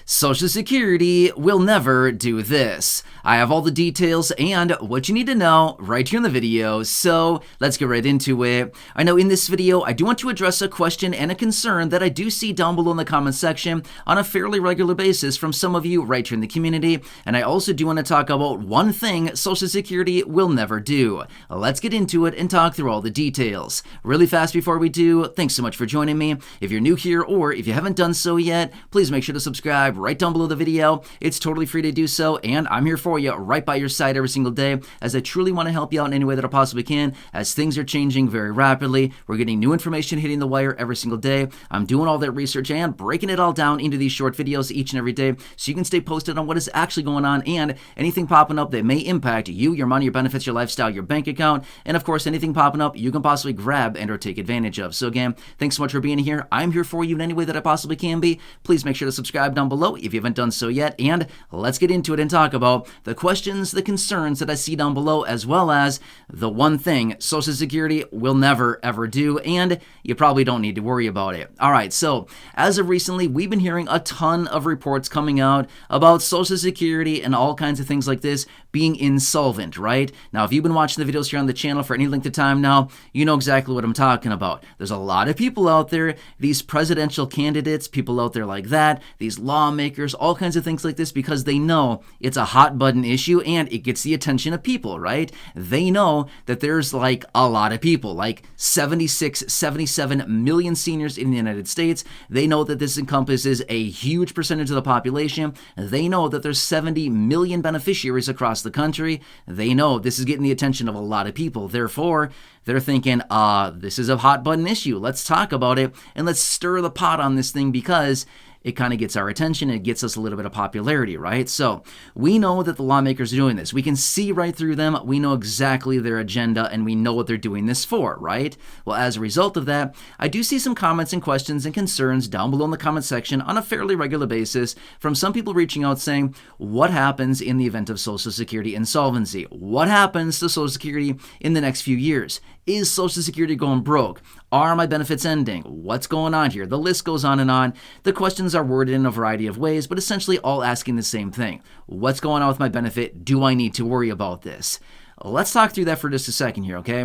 Social Security will never do this. I have all the details and what you need to know right here in the video, so let's get right into it. I know in this video, I do want to address a question and a concern that I do see down below in the comment section on a fairly regular basis from some of you right here in the community, and I also do want to talk about one thing Social Security will never do. Let's get into it and talk through all the details. Really fast before we do, thanks so much for joining me. If you're new here or if you haven't done so yet, please make sure to subscribe right down below the video. It's totally free to do so, and I'm here for you right by your side every single day, as I truly want to help you out in any way that I possibly can, as things are changing very rapidly. We're getting new information hitting the wire every single day. I'm doing all that research and breaking it all down into these short videos each and every day, so you can stay posted on what is actually going on and anything popping up that may impact you, your money, your benefits, your lifestyle, your bank account, and of course anything popping up you can possibly grab and or take advantage of. So again, thanks so much for being here. I'm here for you in any way that I possibly can be. Please make sure to subscribe down below if you haven't done so yet, and let's get into it and talk about the questions, the concerns that I see down below, as well as the one thing Social Security will never ever do, and you probably don't need to worry about it. Alright, so as of recently, we've been hearing a ton of reports coming out about Social Security and all kinds of things like this being insolvent, right? Now, if you've been watching the videos here on the channel for any length of time now, you know exactly what I'm talking about. There's a lot of people out there, these presidential candidates, people out there like that, these lawmakers, all kinds of things like this, because they know it's a hot button issue and it gets the attention of people, right? They know that there's like a lot of people, like 76, 77 million seniors in the United States. They know that this encompasses a huge percentage of the population. They know that there's 70 million beneficiaries across the country. They know this is getting the attention of a lot of people. Therefore, they're thinking, this is a hot button issue. Let's talk about it and let's stir the pot on this thing, because it kind of gets our attention. It gets us a little bit of popularity, right? So we know that the lawmakers are doing this. We can see right through them. We know exactly their agenda, and we know what they're doing this for, right? Well, as a result of that, I do see some comments and questions and concerns down below in the comment section on a fairly regular basis from some people reaching out saying, what happens in the event of Social Security insolvency? What happens to Social Security in the next few years? Is Social Security going broke? Are my benefits ending? What's going on here? The list goes on and on. The questions are worded in a variety of ways, but essentially all asking the same thing. What's going on with my benefit? Do I need to worry about this? Let's talk through that for just a second here, okay?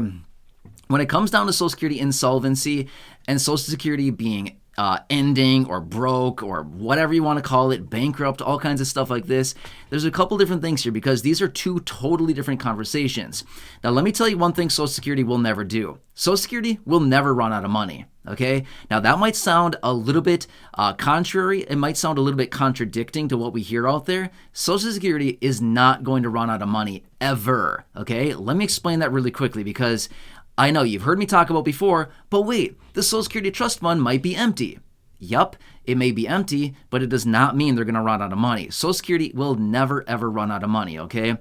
When it comes down to Social Security insolvency and Social Security being ending or broke or whatever you want to call it, bankrupt, all kinds of stuff like this, there's a couple different things here, because these are two totally different conversations. Now, let me tell you one thing Social Security will never do. Social Security will never run out of money. Okay, now that might sound a little bit contrary. It might sound a little bit contradicting to what we hear out there. Social Security is not going to run out of money ever. Okay, let me explain that really quickly, because I know you've heard me talk about before, but wait, the Social Security Trust Fund might be empty. Yup, it may be empty, but it does not mean they're going to run out of money. Social Security will never, ever run out of money, okay?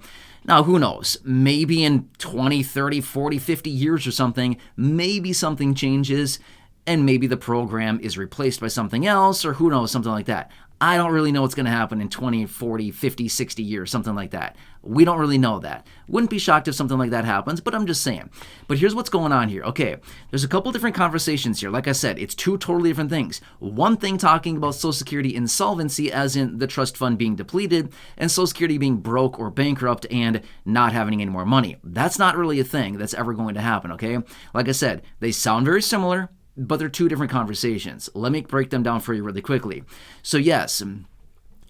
Now, who knows? Maybe in 20, 30, 40, 50 years or something, maybe something changes, and maybe the program is replaced by something else, or who knows, something like that. I don't really know what's going to happen in 20, 40, 50, 60 years, something like that. We don't really know that. Wouldn't be shocked if something like that happens, but I'm just saying. But here's what's going on here. Okay, there's a couple different conversations here. Like I said, it's two totally different things. One thing talking about Social Security insolvency, as in the trust fund being depleted, and Social Security being broke or bankrupt and not having any more money. That's not really a thing that's ever going to happen, okay? Like I said, they sound very similar, but they're two different conversations. Let me break them down for you really quickly. So yes,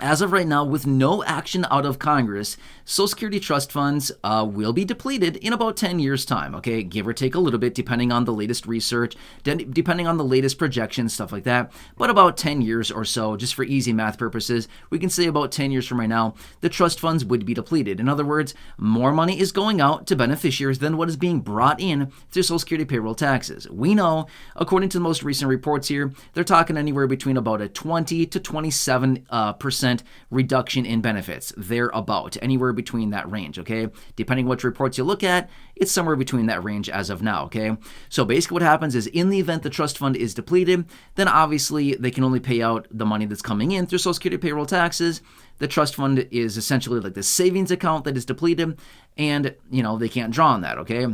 as of right now, with no action out of Congress, Social Security trust funds will be depleted in about 10 years' time, okay? Give or take a little bit, depending on the latest research, depending on the latest projections, stuff like that. But about 10 years or so, just for easy math purposes, we can say about 10 years from right now, the trust funds would be depleted. In other words, more money is going out to beneficiaries than what is being brought in through Social Security payroll taxes. We know, according to the most recent reports here, they're talking anywhere between about a 20 to 27% reduction in benefits. They're about anywhere between that range, okay? Depending which reports you look at, it's somewhere between that range as of now, okay? So basically what happens is, in the event the trust fund is depleted, then obviously they can only pay out the money that's coming in through Social Security payroll taxes. The trust fund is essentially like the savings account that is depleted, and, they can't draw on that, okay?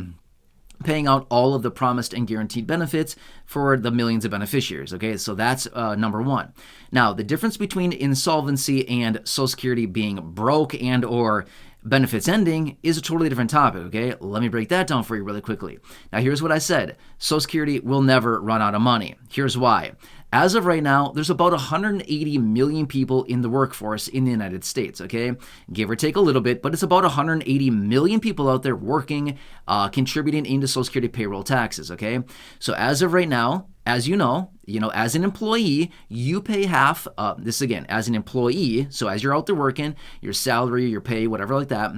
paying out all of the promised and guaranteed benefits for the millions of beneficiaries. Okay, so that's number one. Now, the difference between insolvency and Social Security being broke and or benefits ending is a totally different topic, okay? Let me break that down for you really quickly. Now, here's what I said. Social Security will never run out of money. Here's why. As of right now, there's about 180 million people in the workforce in the United States, okay? Give or take a little bit, but it's about 180 million people out there working, contributing into Social Security payroll taxes, okay? So as of right now, as you know, as an employee, you pay half, this again, as an employee, so as you're out there working, your salary, your pay, whatever like that,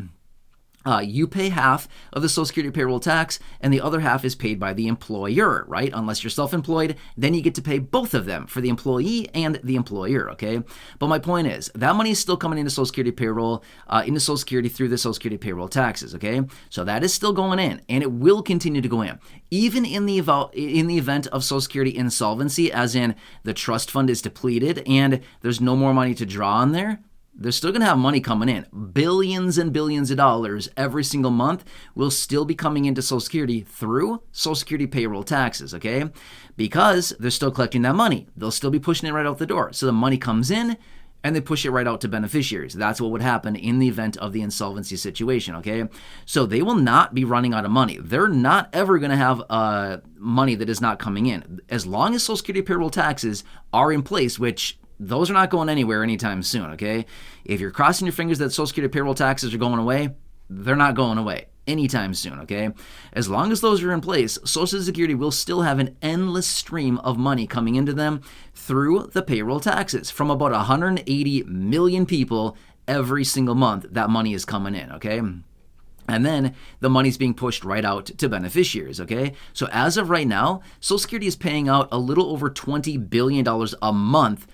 you pay half of the Social Security payroll tax, and the other half is paid by the employer, right? Unless you're self-employed, then you get to pay both of them for the employee and the employer, okay? But my point is, that money is still coming into Social Security payroll, into Social Security through the Social Security payroll taxes, okay? So that is still going in, and it will continue to go in. Even in the event of Social Security insolvency, as in the trust fund is depleted and there's no more money to draw on there, they're still going to have money coming in. Billions and billions of dollars every single month will still be coming into Social Security through Social Security payroll taxes, okay? Because they're still collecting that money. They'll still be pushing it right out the door. So the money comes in and they push it right out to beneficiaries. That's what would happen in the event of the insolvency situation, okay? So they will not be running out of money. They're not ever going to have money that is not coming in. As long as Social Security payroll taxes are in place, which those are not going anywhere anytime soon, okay? If you're crossing your fingers that Social Security payroll taxes are going away, they're not going away anytime soon, okay? As long as those are in place, Social Security will still have an endless stream of money coming into them through the payroll taxes. From about 180 million people every single month, that money is coming in, okay? And then the money's being pushed right out to beneficiaries, okay? So as of right now, Social Security is paying out a little over $20 billion a month.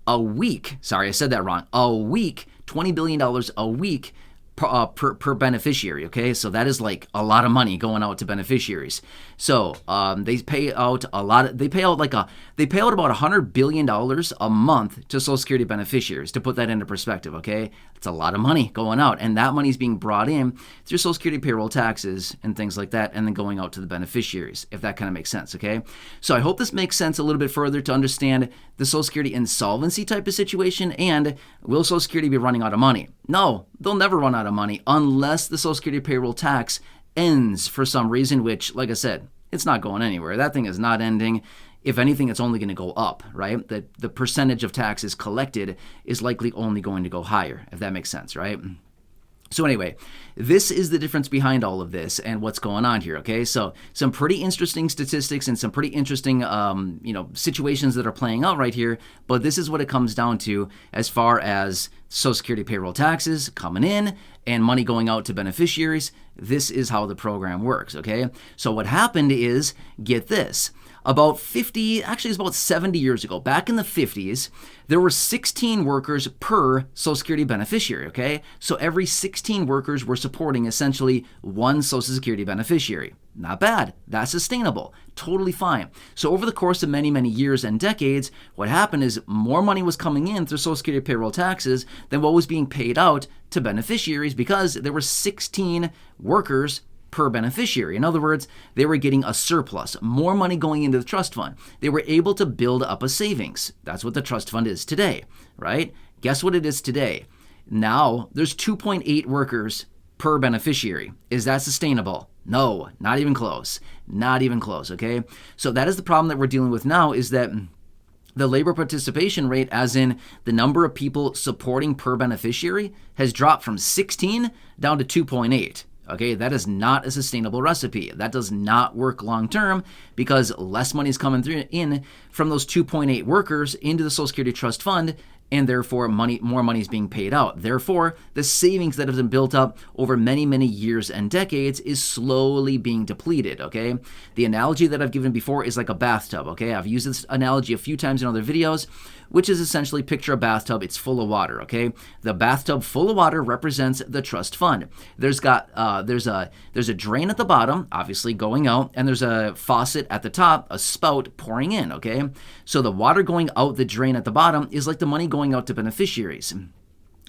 A week. Sorry, I said that wrong. A week, $20 billion a week per beneficiary, okay? So that is like a lot of money going out to beneficiaries. So they pay out about $100 billion a month to Social Security beneficiaries, to put that into perspective, okay? It's a lot of money going out, and that money is being brought in through Social Security payroll taxes and things like that, and then going out to the beneficiaries, if that kind of makes sense, okay? So I hope this makes sense a little bit further to understand the Social Security insolvency type of situation, and will Social Security be running out of money? No, they'll never run out of money unless the Social Security payroll tax ends for some reason, which, like I said, it's not going anywhere. That thing is not ending. If anything, it's only going to go up, right? The percentage of taxes collected is likely only going to go higher, if that makes sense, right? So anyway, this is the difference behind all of this and what's going on here, okay? So some pretty interesting statistics and some pretty interesting, situations that are playing out right here, but this is what it comes down to as far as Social Security payroll taxes coming in and money going out to beneficiaries. This is how the program works, okay? So what happened is, get this, about 70 years ago, back in the 50s, there were 16 workers per Social Security beneficiary, okay? So every 16 workers were supporting essentially one Social Security beneficiary. Not bad. That's sustainable. Totally fine. So over the course of many, many years and decades, what happened is more money was coming in through Social Security payroll taxes than what was being paid out to beneficiaries, because there were 16 workers per beneficiary. In other words, they were getting a surplus, more money going into the trust fund. They were able to build up a savings. That's what the trust fund is today, right? Guess what it is today? Now, there's 2.8 workers per beneficiary. Is that sustainable? No, not even close. Not even close, okay? So that is the problem that we're dealing with now, is that the labor participation rate, as in the number of people supporting per beneficiary, has dropped from 16 down to 2.8. Okay, that is not a sustainable recipe. That does not work long term, because less money is coming in from those 2.8 workers into the Social Security Trust Fund, and therefore more money is being paid out. Therefore, the savings that have been built up over many, many years and decades is slowly being depleted, okay? The analogy that I've given before is like a bathtub, okay? I've used this analogy a few times in other videos, which is essentially, picture a bathtub, it's full of water, okay? The bathtub full of water represents the trust fund. There's a drain at the bottom, obviously going out, and there's a faucet at the top, a spout pouring in, okay? So the water going out the drain at the bottom is like the money going out to beneficiaries.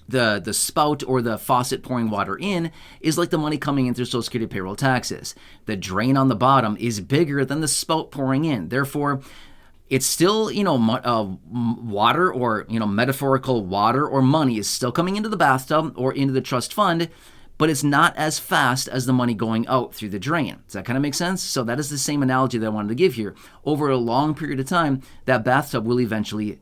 the spout or the faucet pouring water in is like the money coming in through Social Security payroll taxes. The drain on the bottom is bigger than the spout pouring in. Therefore, it's still, water or, metaphorical water or money is still coming into the bathtub or into the trust fund, but it's not as fast as the money going out through the drain. Does that kind of make sense? So that is the same analogy that I wanted to give here. Over a long period of time, that bathtub will eventually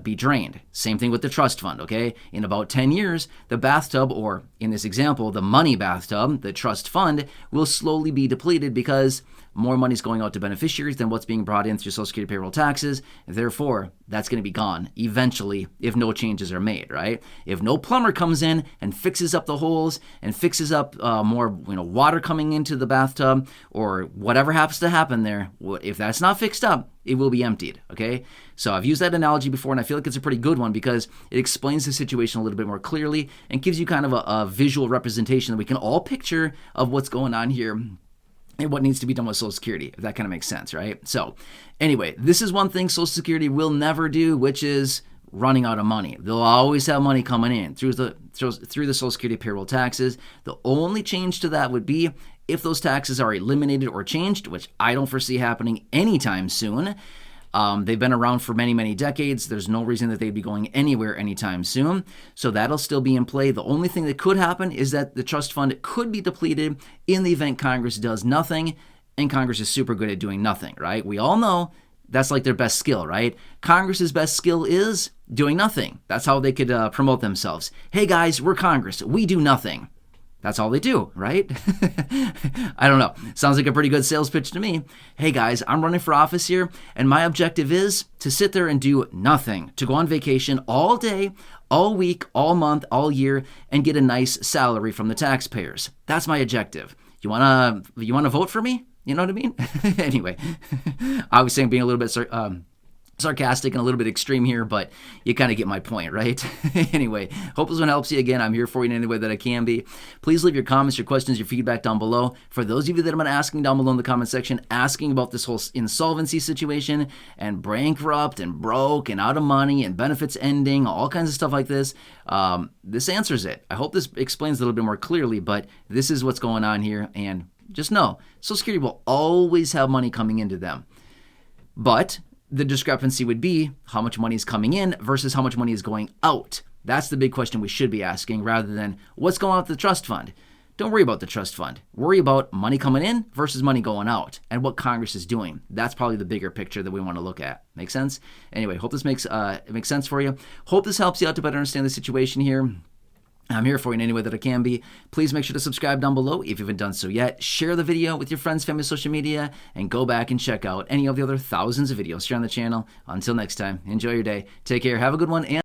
be drained. Same thing with the trust fund, okay? In about 10 years, the bathtub, or in this example, the money bathtub, the trust fund, will slowly be depleted because more money is going out to beneficiaries than what's being brought in through Social Security payroll taxes. Therefore, that's going to be gone eventually if no changes are made, right? If no plumber comes in and fixes up the holes and fixes up more water coming into the bathtub or whatever happens to happen there, if that's not fixed up, it will be emptied, okay? So I've used that analogy before, and I feel like it's a pretty good one because it explains the situation a little bit more clearly and gives you kind of a visual representation that we can all picture of what's going on here and what needs to be done with Social Security, if that kind of makes sense, right? So anyway, this is one thing Social Security will never do, which is running out of money. They'll always have money coming in through the Social Security payroll taxes. The only change to that would be if those taxes are eliminated or changed, which I don't foresee happening anytime soon. They've been around for many, many decades. There's no reason that they'd be going anywhere anytime soon. So that'll still be in play. The only thing that could happen is that the trust fund could be depleted in the event Congress does nothing, and Congress is super good at doing nothing, right? We all know that's like their best skill, right? Congress's best skill is doing nothing. That's how they could promote themselves. Hey guys, we're Congress. We do nothing. That's all they do, right? I don't know. Sounds like a pretty good sales pitch to me. Hey guys, I'm running for office here, and my objective is to sit there and do nothing, to go on vacation all day, all week, all month, all year, and get a nice salary from the taxpayers. That's my objective. You wanna vote for me? You know what I mean? Anyway, I was saying being a little bit sarcastic and a little bit extreme here, but you kind of get my point, right? Anyway, hope this one helps you. Again, I'm here for you in any way that I can be. Please leave your comments, your questions, your feedback down below. For those of you that have been asking down below in the comment section, asking about this whole insolvency situation and bankrupt and broke and out of money and benefits ending, all kinds of stuff like this, this answers it. I hope this explains a little bit more clearly, but this is what's going on here, and just know, Social Security will always have money coming into them. But the discrepancy would be how much money is coming in versus how much money is going out. That's the big question we should be asking rather than what's going on with the trust fund. Don't worry about the trust fund. Worry about money coming in versus money going out and what Congress is doing. That's probably the bigger picture that we want to look at. Make sense? Anyway, hope this makes sense for you. Hope this helps you out to better understand the situation here. I'm here for you in any way that I can be. Please make sure to subscribe down below if you haven't done so yet. Share the video with your friends, family, social media, and go back and check out any of the other thousands of videos here on the channel. Until next time, enjoy your day. Take care. Have a good one. And